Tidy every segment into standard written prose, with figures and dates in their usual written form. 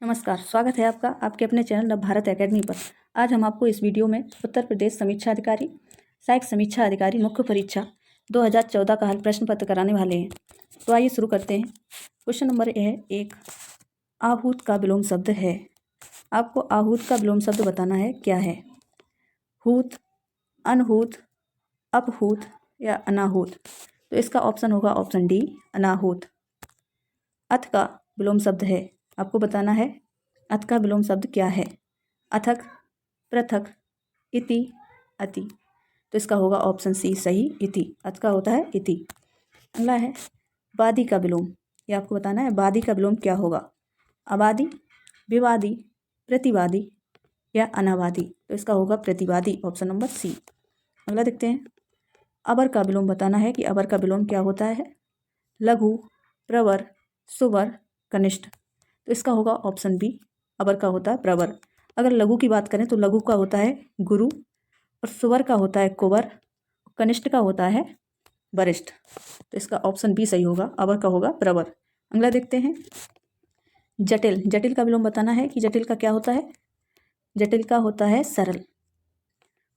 नमस्कार, स्वागत है आपका आपके अपने चैनल नव भारत एकेडमी पर। आज हम आपको इस वीडियो में उत्तर प्रदेश समीक्षा अधिकारी सहायक समीक्षा अधिकारी मुख्य परीक्षा 2014 का हल प्रश्न पत्र कराने वाले हैं। तो आइए शुरू करते हैं। क्वेश्चन नंबर है 1, आहूत का विलोम शब्द है। आपको आहूत का विलोम शब्द बताना है, क्या है? हूत, अनहूत, अपहूत या अनाहूत। तो इसका ऑप्शन होगा ऑप्शन डी, अनाहूत। अथ का विलोम शब्द है, आपको बताना है अथ का विलोम शब्द क्या है? अथक, पृथक, इति, अति। तो इसका होगा ऑप्शन सी सही, इति। अथ का होता है इति। अगला है वादी का विलोम, ये आपको बताना है वादी का विलोम क्या होगा? अवादी, विवादी, प्रतिवादी या अनावादी। तो इसका होगा प्रतिवादी, ऑप्शन नंबर सी। अगला देखते हैं, अवर का विलोम बताना है कि अवर का विलोम क्या होता है? लघु, प्रवर, सुवर, कनिष्ठ। तो इसका होगा ऑप्शन बी, अवर का होता है प्रवर। अगर लघु की बात करें तो लघु का होता है गुरु, और सुवर का होता है कुंवर, कनिष्ठ का होता है वरिष्ठ। तो इसका ऑप्शन बी सही होगा, अवर का होगा प्रवर। अगला देखते हैं, जटिल। जटिल का विलोम बताना है कि जटिल का क्या होता है? जटिल का होता है सरल।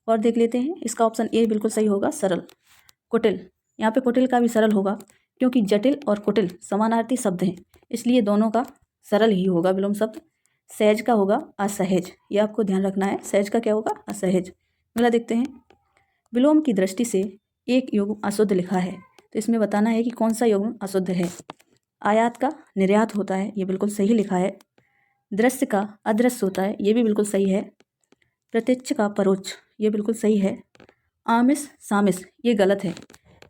और देख लेते हैं, इसका ऑप्शन ए बिल्कुल सही होगा, सरल। कुटिल, यहाँ पे कुटिल का भी सरल होगा, क्योंकि जटिल और कुटिल समानार्थी शब्द हैं, इसलिए दोनों का सरल ही होगा विलोम शब्द। सहज का होगा असहज, ये आपको ध्यान रखना है, सहज का क्या होगा? असहज। अगला देखते हैं, विलोम की दृष्टि से एक युग्म अशुद्ध लिखा है, तो इसमें बताना है कि कौन सा युग्म अशुद्ध है। आयात का निर्यात होता है, ये बिल्कुल सही लिखा है। दृश्य का अदृश्य होता है, ये भी बिल्कुल सही है। प्रत्यक्ष का परोक्ष, ये बिल्कुल सही है। आमिष सामिष, ये गलत है,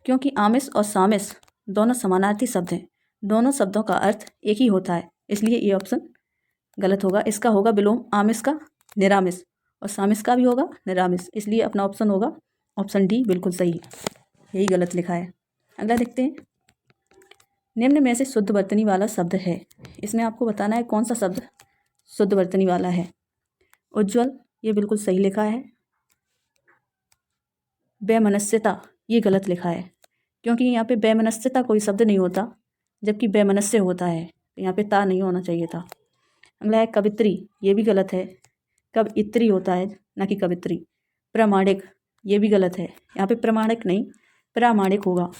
क्योंकि आमिष और सामिष दोनों समानार्थी शब्द हैं, दोनों शब्दों का अर्थ एक ही होता है, इसलिए ये ऑप्शन गलत होगा। इसका होगा विलोम आमिष का निरामिष, और सामिष का भी होगा निरामिष, इसलिए अपना ऑप्शन होगा ऑप्शन डी बिल्कुल सही, यही गलत लिखा है। अगला देखते हैं, निम्न में से शुद्ध वर्तनी वाला शब्द है, इसमें आपको बताना है कौन सा शब्द शुद्ध वर्तनी वाला है। उज्ज्वल, ये बिल्कुल सही लिखा है। वैमनस्यता, ये गलत लिखा है, क्योंकि यहाँ पे वैमनस्यता कोई शब्द नहीं होता, जबकि वैमनस्य होता है, तो यहाँ पे ता नहीं होना चाहिए था। अगला है कवित्री, ये भी गलत है, कवित्री होता है ना कि कवित्री। प्रामाणिक, ये भी गलत है, यहाँ पे प्रमाणिक नहीं प्रामाणिक होगा।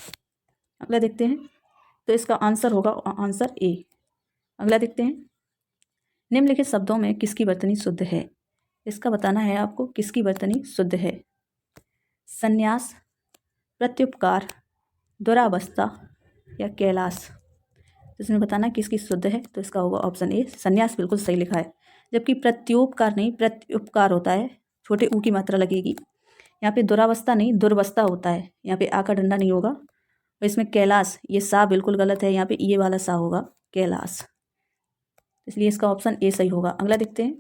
अगला देखते हैं, तो इसका आंसर होगा आंसर ए। अगला देखते हैं, निम्नलिखित शब्दों में किसकी वर्तनी शुद्ध है? इसका बताना है आपको किसकी वर्तनी शुद्ध है। संन्यास, प्रत्युपकार, दुरावस्था या कैलाश। इसमें बताना किसकी शुद्ध है, तो इसका होगा ऑप्शन ए, संन्यास बिल्कुल सही लिखा है। जबकि प्रत्युपकार नहीं प्रत्युपकार होता है, छोटे ऊ की मात्रा लगेगी। यहाँ पे दुरावस्था नहीं दुर्वस्था होता है, यहाँ पे आ का डंडा नहीं होगा। और इसमें कैलाश, ये सा बिल्कुल गलत है, यहाँ पे ये वाला सा होगा कैलाश, इसलिए इसका ऑप्शन ए सही होगा। अगला देखते हैं,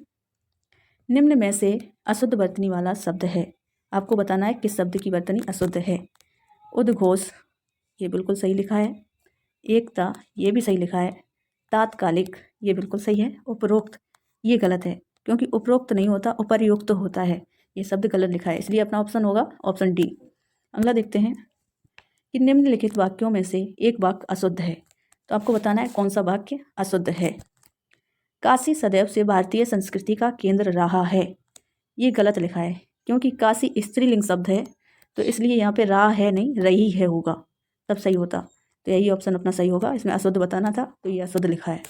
निम्न में से अशुद्ध वर्तनी वाला शब्द है, आपको बताना है किस शब्द की वर्तनी अशुद्ध है। उद्घोष, ये बिल्कुल सही लिखा है। एकता, ये भी सही लिखा है। तात्कालिक, ये बिल्कुल सही है। उपरोक्त, ये गलत है, क्योंकि उपरोक्त नहीं होता उपर्युक्त होता है, ये शब्द गलत लिखा है, इसलिए अपना ऑप्शन होगा ऑप्शन डी। अगला देखते हैं कि निम्नलिखित वाक्यों में से एक वाक्य अशुद्ध है, तो आपको बताना है कौन सा वाक्य अशुद्ध है। काशी सदैव से भारतीय संस्कृति का केंद्र रहा है, ये गलत लिखा है, क्योंकि काशी स्त्रीलिंग शब्द है, तो इसलिए यहाँ पे रहा है नहीं रही है होगा, तब सही होता। तो यही ऑप्शन अपना सही होगा, इसमें अशुद्ध बताना था तो ये अशुद्ध लिखा है।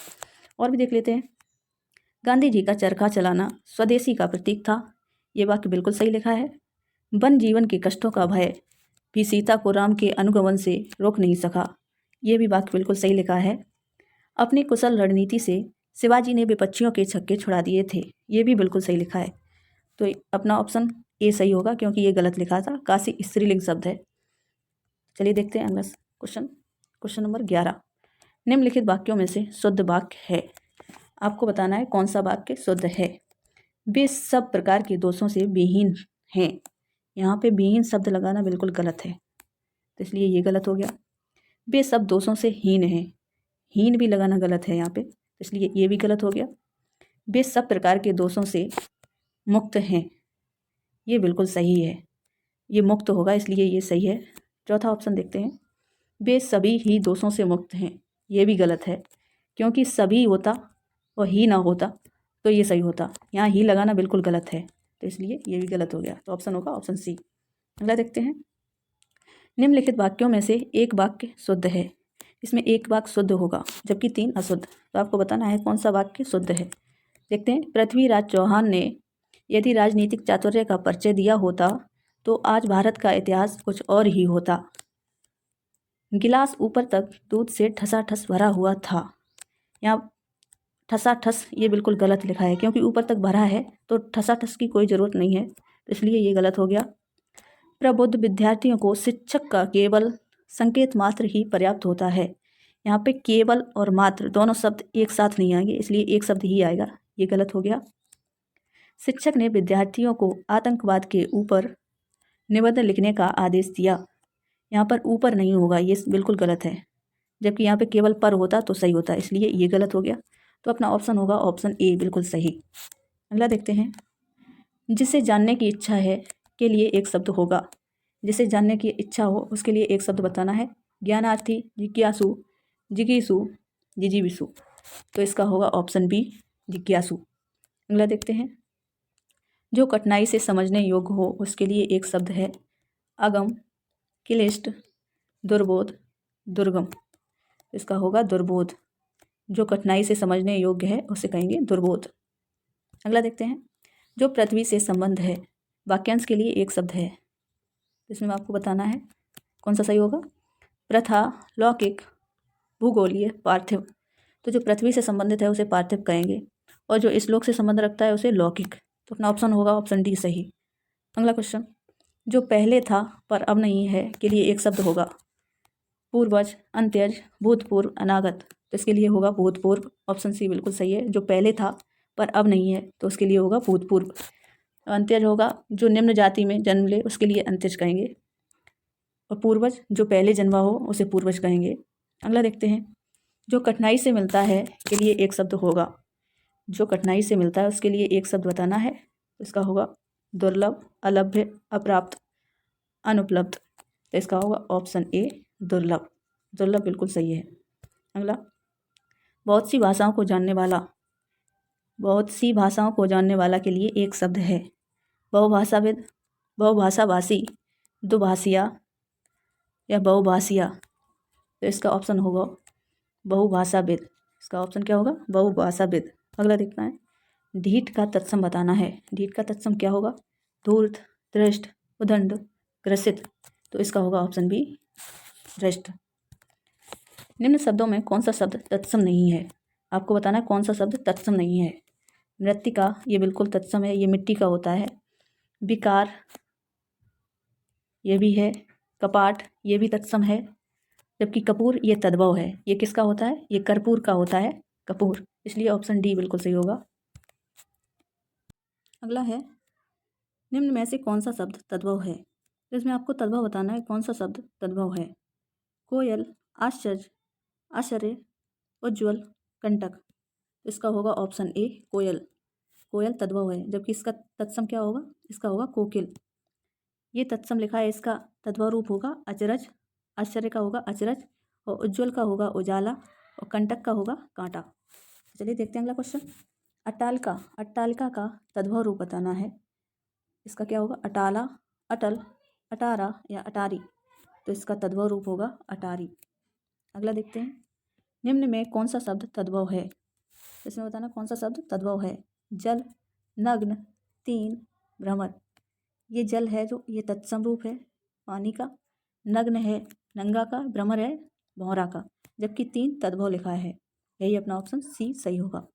और भी देख लेते हैं, गांधी जी का चरखा चलाना स्वदेशी का प्रतीक था, ये वाक्य बिल्कुल सही लिखा है। वन जीवन के कष्टों का भय भी सीता को राम के अनुगमन से रोक नहीं सका, ये भी वाक्य बिल्कुल सही लिखा है। अपनी कुशल रणनीति से शिवाजी ने विपक्षियों के छक्के छुड़ा दिए थे, ये भी बिल्कुल सही लिखा है। तो अपना ऑप्शन ए सही होगा, क्योंकि ये गलत लिखा था, काशी स्त्रीलिंग शब्द है। चलिए देखते हैं अगला क्वेश्चन नंबर 11, निम्नलिखित वाक्यों में से शुद्ध वाक्य है, आपको बताना है कौन सा वाक्य शुद्ध है। वे सब प्रकार के दोषों से विहीन हैं, यहाँ पे विहीन शब्द लगाना बिल्कुल गलत है, तो इसलिए ये गलत हो गया। वे सब दोषों से हीन हैं, हीन भी लगाना गलत है यहाँ पे, इसलिए ये भी गलत हो गया। वे सब प्रकार के दोषों से मुक्त हैं, ये बिल्कुल सही है, ये मुक्त होगा, इसलिए ये सही है। चौथा ऑप्शन देखते हैं, वे सभी ही दोषों से मुक्त हैं, ये भी गलत है, क्योंकि सभी होता और ही ना होता तो ये सही होता। यहाँ ही लगाना बिल्कुल गलत है, तो इसलिए ये भी गलत हो गया। तो ऑप्शन होगा ऑप्शन सी। अगला देखते हैं। निम्नलिखित वाक्यों में से एक वाक्य शुद्ध है। इसमें एक वाक्य शुद्ध होगा जबकि 3 अशुद्ध। तो आपको बताना है कौन सा वाक्य शुद्ध है। देखते हैं। पृथ्वीराज चौहान ने यदि राजनीतिक चातुर्य का परिचय दिया होता तो आज भारत का इतिहास कुछ और ही होता। गिलास ऊपर तक दूध से ठसाठस भरा हुआ था। यहाँ ठसाठस ये बिल्कुल गलत लिखा है, क्योंकि ऊपर तक भरा है तो ठसाठस की कोई ज़रूरत नहीं है, तो इसलिए ये गलत हो गया। प्रबुद्ध विद्यार्थियों को शिक्षक का केवल संकेत मात्र ही पर्याप्त होता है। यहाँ पे केवल और मात्र दोनों शब्द एक साथ नहीं आएंगे, इसलिए एक शब्द ही आएगा, ये गलत हो गया। शिक्षक ने विद्यार्थियों को आतंकवाद के ऊपर निबंध लिखने का आदेश दिया। यहाँ पर ऊपर नहीं होगा, ये बिल्कुल गलत है, जबकि यहाँ पे केवल पर होता तो सही होता, इसलिए ये गलत हो गया। तो अपना ऑप्शन होगा ऑप्शन ए बिल्कुल सही। अगला देखते हैं। जिसे जानने की इच्छा है के लिए एक शब्द होगा। जिसे जानने की इच्छा हो उसके लिए एक शब्द बताना है। ज्ञानार्थी, जिज्ञासु, जिगीसु, जिजीविसु। तो इसका होगा ऑप्शन बी जिज्ञासु। अगला देखते हैं। जो कठिनाई से समझने योग्य हो उसके लिए एक शब्द है। अगम, क्लिष्ट, दुर्बोध, दुर्गम। इसका होगा दुर्बोध। जो कठिनाई से समझने योग्य है उसे कहेंगे दुर्बोध। अगला देखते हैं। जो पृथ्वी से संबंध है वाक्यांश के लिए एक शब्द है। इसमें आपको बताना है कौन सा सही होगा। प्रथा, लौकिक, भूगोलीय, पार्थिव। तो जो पृथ्वी से संबंधित है उसे पार्थिव कहेंगे, और जो इस लोक से संबंध रखता है उसे लौकिक। तो अपना ऑप्शन होगा ऑप्शन डी सही। अगला क्वेश्चन। जो पहले था पर अब नहीं है के लिए एक शब्द होगा। पूर्वज, अंत्यज, भूतपूर्व, अनागत। तो इसके लिए होगा भूतपूर्व। ऑप्शन सी बिल्कुल सही है। जो पहले था पर अब नहीं है तो उसके लिए होगा भूतपूर्व। अंत्यज होगा जो निम्न जाति में जन्म ले उसके लिए अंत्यज कहेंगे, और पूर्वज जो पहले जन्मा हो उसे पूर्वज कहेंगे। अगला देखते हैं। जो कठिनाई से मिलता है के लिए एक शब्द होगा। जो कठिनाई से मिलता है उसके लिए एक शब्द बताना है। इसका होगा दुर्लभ, अलभ्य, अप्राप्त, अनुपलब्ध। तो इसका होगा ऑप्शन ए दुर्लभ। दुर्लभ बिल्कुल सही है। अगला। बहुत सी भाषाओं को जानने वाला के लिए एक शब्द है। बहुभाषाविद, बहुभाषाभाषी, दुभाषिया या बहुभाषिया। तो इसका ऑप्शन होगा बहुभाषाविद। इसका ऑप्शन क्या होगा बहुभाषाविद। अगला देखना है। ढीठ का तत्सम बताना है। ढीठ का तत्सम क्या होगा। धूर्त, दृष्ट, उदंड, ग्रसित। तो इसका होगा ऑप्शन बी दृष्ट। निम्न शब्दों में कौन सा शब्द तत्सम नहीं है। आपको बताना है कौन सा शब्द तत्सम नहीं है। मृत्तिका ये बिल्कुल तत्सम है, ये मिट्टी का होता है। विकार ये भी है। कपाट ये भी तत्सम है। जबकि कपूर ये तद्भव है। ये किसका होता है, ये कर्पूर का होता है, कपूर। इसलिए ऑप्शन डी बिल्कुल सही होगा। अगला है। निम्न में से कौन सा शब्द तद्भव है। तो इसमें आपको तद्भव बताना है कौन सा शब्द तद्भव है। कोयल, आश्चर्य, आश्चर्य, उज्ज्वल, कंटक। इसका होगा ऑप्शन ए कोयल। कोयल तद्भव है, जबकि इसका तत्सम क्या होगा, इसका होगा कोकिल। ये तत्सम लिखा है, इसका तद्भव रूप होगा अचरज। आश्चर्य का होगा अचरज, और उज्ज्वल का होगा उजाला, और कंटक का होगा कांटा। चलिए देखते हैं अगला क्वेश्चन। अट्टालिका, अट्टालिका का तद्भव रूप बताना है। इसका क्या होगा अटाला, अटल, अटारा या अटारी। तो इसका तद्भव रूप होगा अटारी। अगला देखते हैं। निम्न में कौन सा शब्द तद्भव है। इसमें बताना कौन सा शब्द तद्भव है। जल, नग्न, तीन, भ्रमर। ये जल है जो ये तत्सम रूप है पानी का, नग्न है नंगा का, भ्रमर है भौरा का, जबकि तीन तद्भव लिखा है। यही अपना ऑप्शन सी सही होगा।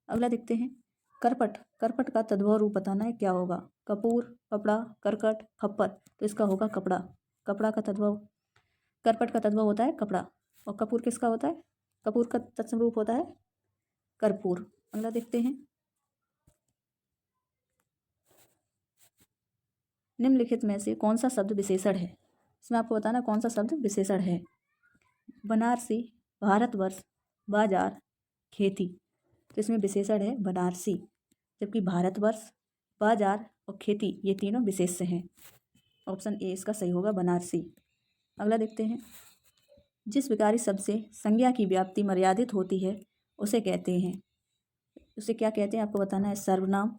अगला देखते हैं। करपट, करपट का तद्भव रूप बताना है क्या होगा। कपूर, कपड़ा, करकट, खप्पर। तो इसका होगा कपड़ा। कपड़ा का तद्भव, करपट का तद्भव होता है कपड़ा, और कपूर किसका होता है, कपूर का तत्सम रूप होता है कर्पूर। अगला देखते हैं। निम्नलिखित में से कौन सा शब्द विशेषण है। इसमें आपको बताना कौन सा शब्द विशेषण है। बनारसी, भारतवर्ष, बाजार, खेती। तो इसमें विशेषण है बनारसी, जबकि भारतवर्ष, बाजार और खेती ये तीनों विशेष्य हैं। ऑप्शन ए इसका सही होगा बनारसी। अगला देखते हैं। जिस विकारी शब्द से संज्ञा की व्याप्ति मर्यादित होती है उसे कहते हैं। उसे क्या कहते हैं आपको बताना है। सर्वनाम,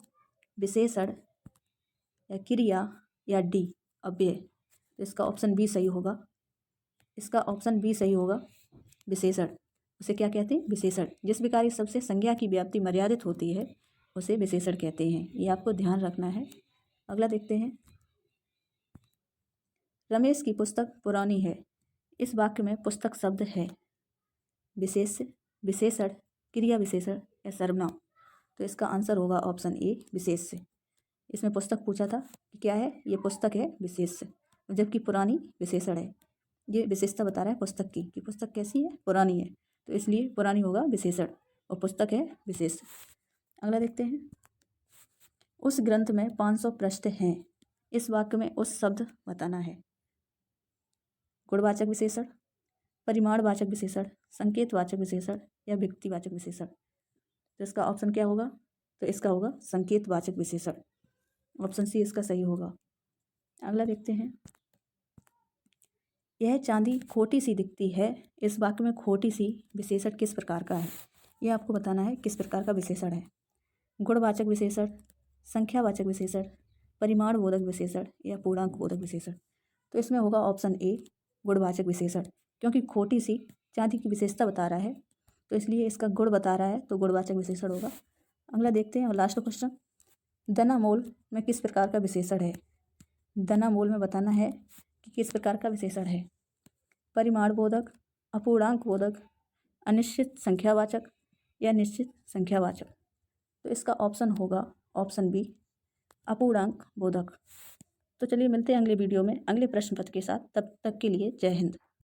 विशेषण या क्रिया या डी अव्यय। तो इसका ऑप्शन बी सही होगा। इसका ऑप्शन बी सही होगा, विशेषण। उसे क्या कहते हैं, विशेषण। जिस विकारी शब्द से संज्ञा की व्याप्ति मर्यादित होती है उसे विशेषण कहते हैं। ये आपको ध्यान रखना है। अगला देखते हैं, रमेश की पुस्तक पुरानी है। इस वाक्य में पुस्तक शब्द है विशेषण, क्रिया विशेषण या सर्वनाम। तो इसका आंसर होगा ऑप्शन ए, विशेष। इसमें पुस्तक पूछा था कि क्या है, ये पुस्तक है विशेष, जबकि पुरानी विशेषण है। ये विशेषता बता रहा है पुस्तक की कि पुस्तक कैसी है, पुरानी है, तो इसलिए पुरानी होगा विशेषण और पुस्तक है विशेष। अगला देखते हैं, उस ग्रंथ में 500 पृष्ठ हैं। इस वाक्य में उस शब्द बताना है। गुणवाचक विशेषण, परिमाणवाचक विशेषण, संकेतवाचक विशेषण या व्यक्तिवाचक विशेषण। तो इसका ऑप्शन क्या होगा, तो इसका होगा संकेतवाचक विशेषण। ऑप्शन सी इसका सही होगा। अगला देखते हैं, यह चांदी खोटी सी दिखती है। इस वाक्य में खोटी सी विशेषण किस प्रकार का है, यह आपको बताना है किस प्रकार का विशेषण है। गुणवाचक विशेषण, संख्यावाचक विशेषण, परिमाण बोधक विशेषण या पूर्णांक बोधक विशेषण। तो इसमें होगा ऑप्शन ए, गुणवाचक विशेषण, क्योंकि खोटी सी चांदी की विशेषता बता रहा है तो इसलिए इसका गुण बता रहा है, तो गुणवाचक विशेषण होगा। अगला देखते हैं और लास्ट क्वेश्चन, धनामूल में किस प्रकार का विशेषण है। धनामूल में बताना है कि किस प्रकार का विशेषण है। परिमाण बोधक, अपूर्णांक बोधक, अनिश्चित संख्यावाचक या निश्चित संख्यावाचक। तो इसका ऑप्शन होगा ऑप्शन बी, अपूर्णांक बोधक। तो चलिए मिलते हैं अगले वीडियो में अगले प्रश्न पत्र के साथ। तब तक के लिए जय हिंद।